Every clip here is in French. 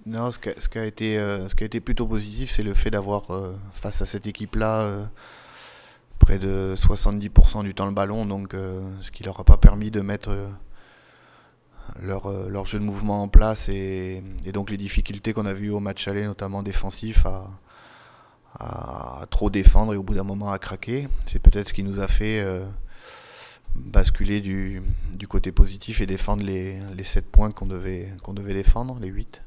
Non, ce qui a été plutôt positif, c'est le fait d'avoir, face à cette équipe-là, près de 70% du temps le ballon, donc ce qui leur a pas permis de mettre leur jeu de mouvement en place et donc les difficultés qu'on a vues au match aller, notamment défensif, à trop défendre et au bout d'un moment à craquer. C'est peut-être ce qui nous a fait basculer du côté positif et défendre les 7 points qu'on devait défendre, les 8.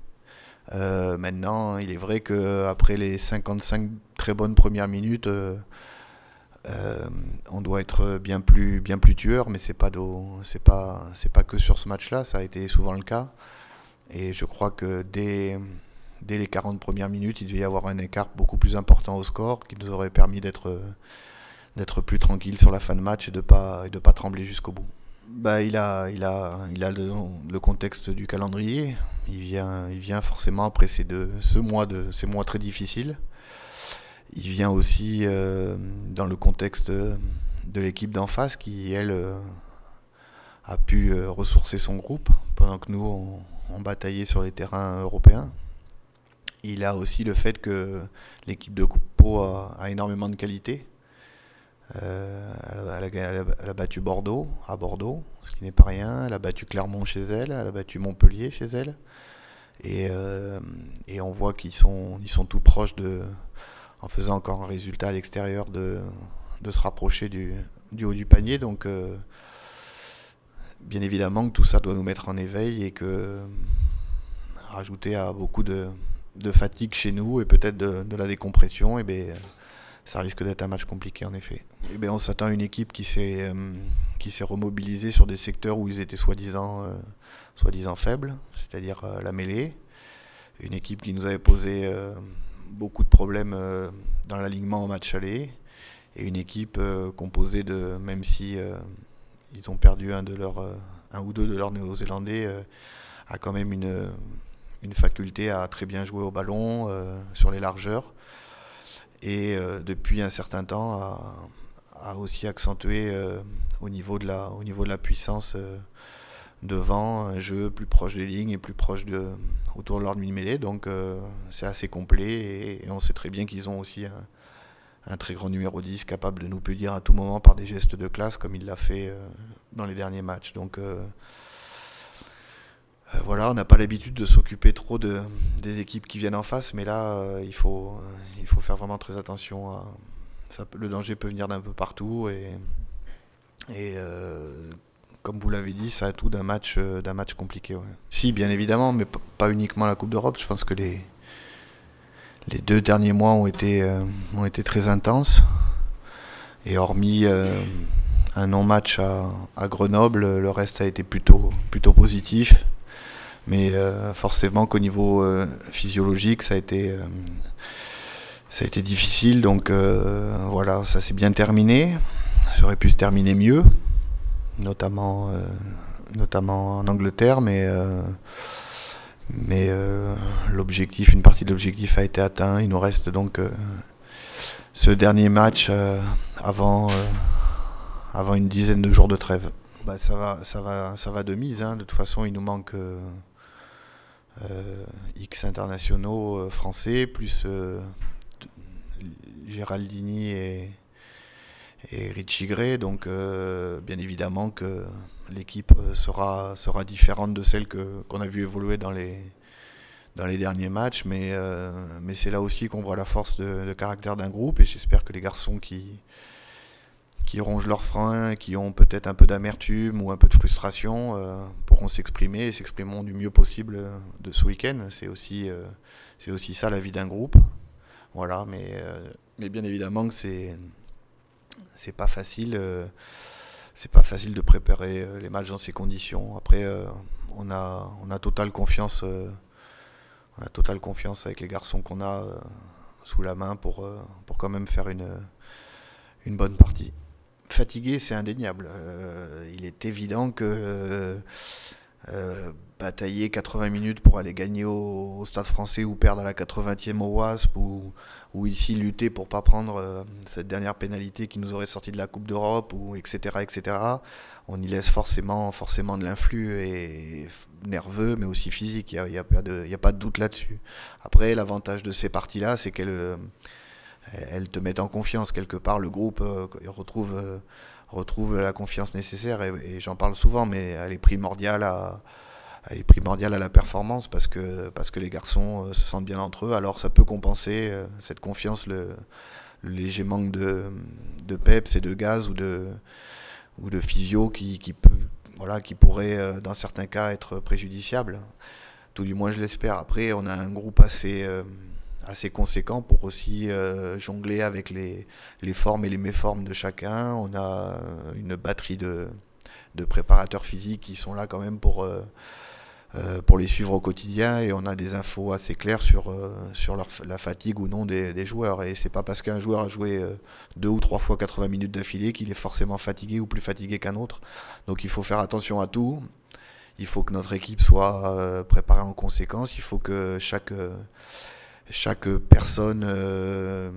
Maintenant, il est vrai qu'après les 55 très bonnes premières minutes, on doit être bien plus tueur, mais c'est pas que sur ce match-là, ça a été souvent le cas. Et je crois que dès les 40 premières minutes, il devait y avoir un écart beaucoup plus important au score qui nous aurait permis d'être plus tranquille sur la fin de match et de pas trembler jusqu'au bout. Bah, il a le contexte du calendrier. Il vient forcément après ces mois très difficiles. Il vient aussi dans le contexte de l'équipe d'en face qui, elle, a pu ressourcer son groupe pendant que nous, on bataillait sur les terrains européens. Il a aussi le fait que l'équipe de Pau a énormément de qualité. Elle a battu Bordeaux à Bordeaux, ce qui n'est pas rien. Elle a battu Clermont chez elle, elle a battu Montpellier chez elle. Et on voit ils sont tout proches en faisant encore un résultat à l'extérieur, de se rapprocher du haut du panier. Donc, bien évidemment que tout ça doit nous mettre en éveil et que rajouter à beaucoup de fatigue chez nous et peut-être de la décompression, et bien, ça risque d'être un match compliqué en effet. Et bien, on s'attend à une équipe qui s'est remobilisée sur des secteurs où ils étaient soi-disant faibles, c'est-à-dire la mêlée. Une équipe qui nous avait posé beaucoup de problèmes dans l'alignement au match aller. Et une équipe composée de, même si ils ont perdu un ou deux de leurs Néo-Zélandais, a quand même une faculté à très bien jouer au ballon sur les largeurs et depuis un certain temps a aussi accentué au niveau de la puissance devant, un jeu plus proche des lignes et plus proche autour de leur demi-mêlée. Donc c'est assez complet et on sait très bien qu'ils ont aussi un très grand numéro 10 capable de nous punir à tout moment par des gestes de classe comme il l'a fait dans les derniers matchs. Donc voilà, on n'a pas l'habitude de s'occuper trop des équipes qui viennent en face, mais là, il faut faire vraiment très attention. Le danger peut venir d'un peu partout et comme vous l'avez dit, ça a tout d'un match compliqué. Ouais. Si, bien évidemment, mais pas uniquement la Coupe d'Europe. Je pense que les 2 derniers mois ont été très intenses. Et hormis un non-match à Grenoble, le reste a été plutôt positif. Mais forcément qu'au niveau physiologique, ça a été difficile. Donc voilà, ça s'est bien terminé. Ça aurait pu se terminer mieux, notamment en Angleterre, mais une partie de l'objectif a été atteint. Il nous reste donc ce dernier match avant une dizaine de jours de trêve. Bah, ça va de mise. Hein. De toute façon, il nous manque X internationaux français, plus Géraldini et Richie Gray. Donc, bien évidemment que l'équipe sera différente de celle qu'on a vu évoluer dans les derniers matchs. Mais c'est là aussi qu'on voit la force de caractère d'un groupe. Et j'espère que les garçons qui rongent leurs freins, qui ont peut-être un peu d'amertume ou un peu de frustration, pourront s'exprimer et s'exprimeront du mieux possible de ce week-end. C'est aussi ça la vie d'un groupe. Voilà, mais bien évidemment que c'est pas facile. C'est pas facile de préparer les matchs dans ces conditions. Après, on a totale confiance. On a totale confiance avec les garçons qu'on a sous la main pour quand même faire une bonne partie. Fatigué, c'est indéniable. Il est évident que batailler 80 minutes pour aller gagner au Stade Français ou perdre à la 80e au Wasp ou ici lutter pour pas prendre cette dernière pénalité qui nous aurait sorti de la Coupe d'Europe ou etc etc. On y laisse forcément de l'influx et nerveux mais aussi physique. Il y a pas de doute là-dessus. Après l'avantage de ces parties-là c'est qu'elles te mettent en confiance quelque part. Le groupe retrouve la confiance nécessaire et j'en parle souvent mais elle est primordiale à la performance parce que les garçons se sentent bien entre eux, alors ça peut compenser cette confiance, le léger manque de peps et de gaz ou de physio qui pourrait dans certains cas être préjudiciable. Tout du moins je l'espère. Après on a un groupe assez conséquent pour aussi jongler avec les formes et les méformes de chacun. On a une batterie de préparateurs physiques qui sont là quand même pour les suivre au quotidien et on a des infos assez claires sur la fatigue ou non des joueurs. Et c'est pas parce qu'un joueur a joué 2 ou 3 fois 80 minutes d'affilée qu'il est forcément fatigué ou plus fatigué qu'un autre. Donc il faut faire attention à tout. Il faut que notre équipe soit préparée en conséquence. Il faut que chaque personne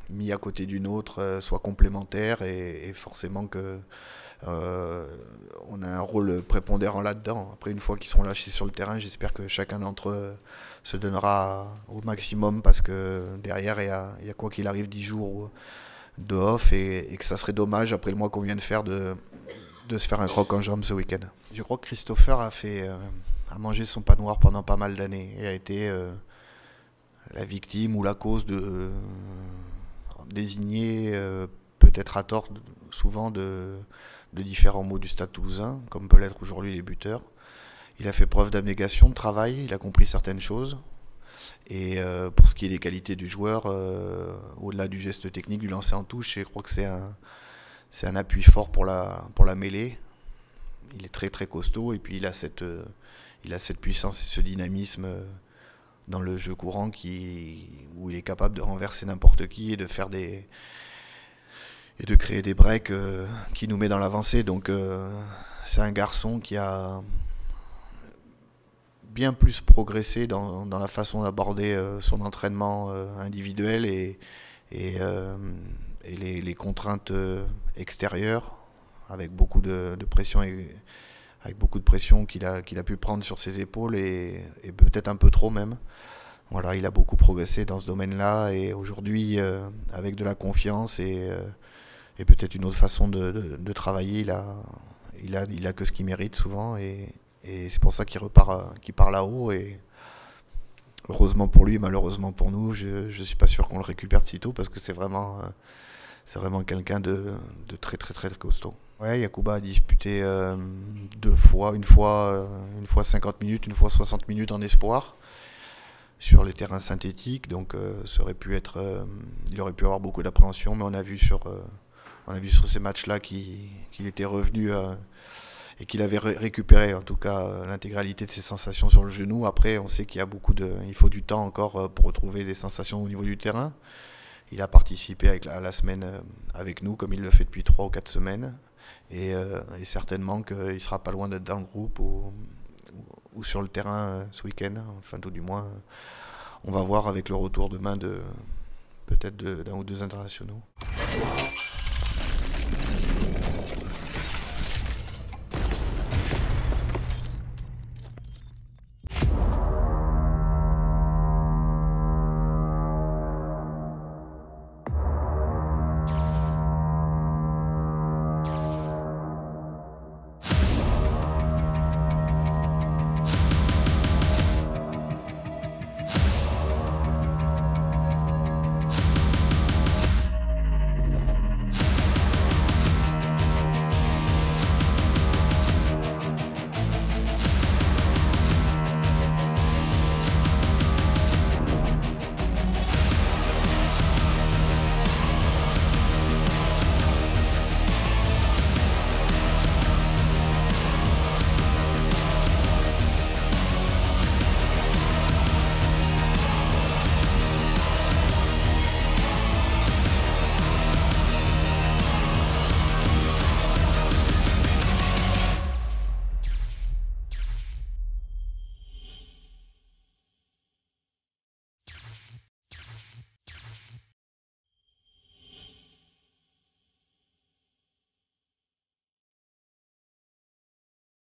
mise à côté d'une autre soit complémentaire et forcément que on a un rôle prépondérant là-dedans. Après, une fois qu'ils seront lâchés sur le terrain, j'espère que chacun d'entre eux se donnera au maximum parce que derrière, il y a quoi qu'il arrive 10 jours de off et que ça serait dommage après le mois qu'on vient de faire de se faire un croc en jambe ce week-end. Je crois que Christopher a mangé son pain noir pendant pas mal d'années et a été la victime ou la cause de désigner peut-être à tort souvent de différents mots du Stade Toulousain, comme peut l'être aujourd'hui les buteurs. Il a fait preuve d'abnégation, de travail, il a compris certaines choses. Et pour ce qui est des qualités du joueur, au-delà du geste technique, du lancer en touche, je crois que c'est un appui fort pour la mêlée. Il est très très costaud et puis il a cette puissance et ce dynamisme dans le jeu courant où il est capable de renverser n'importe qui et de faire et de créer des breaks qui nous met dans l'avancée. Donc c'est un garçon qui a bien plus progressé dans la façon d'aborder son entraînement individuel et les contraintes extérieures avec beaucoup de pression avec beaucoup de pression qu'il a pu prendre sur ses épaules et peut-être un peu trop même. Voilà, il a beaucoup progressé dans ce domaine-là et aujourd'hui, avec de la confiance et peut-être une autre façon de travailler, il a que ce qu'il mérite souvent et c'est pour ça qu'il part là-haut et heureusement pour lui, malheureusement pour nous, je suis pas sûr qu'on le récupère de sitôt parce que c'est vraiment quelqu'un de très très très costaud. Ouais, Yacouba a disputé 2 fois, une fois 50 minutes, une fois 60 minutes en espoir sur les terrains synthétiques, donc ça aurait pu être, il aurait pu avoir beaucoup d'appréhension, mais on a vu sur ces matchs-là qu'il était revenu et qu'il avait récupéré en tout cas l'intégralité de ses sensations sur le genou. Après, on sait qu'il y a il faut du temps encore pour retrouver des sensations au niveau du terrain. Il a participé à la semaine avec nous, comme il le fait depuis 3 ou 4 semaines. Et certainement qu'il sera pas loin d'être dans le groupe ou sur le terrain ce week-end. Enfin, tout du moins, on va voir avec le retour demain peut-être d'un ou deux internationaux.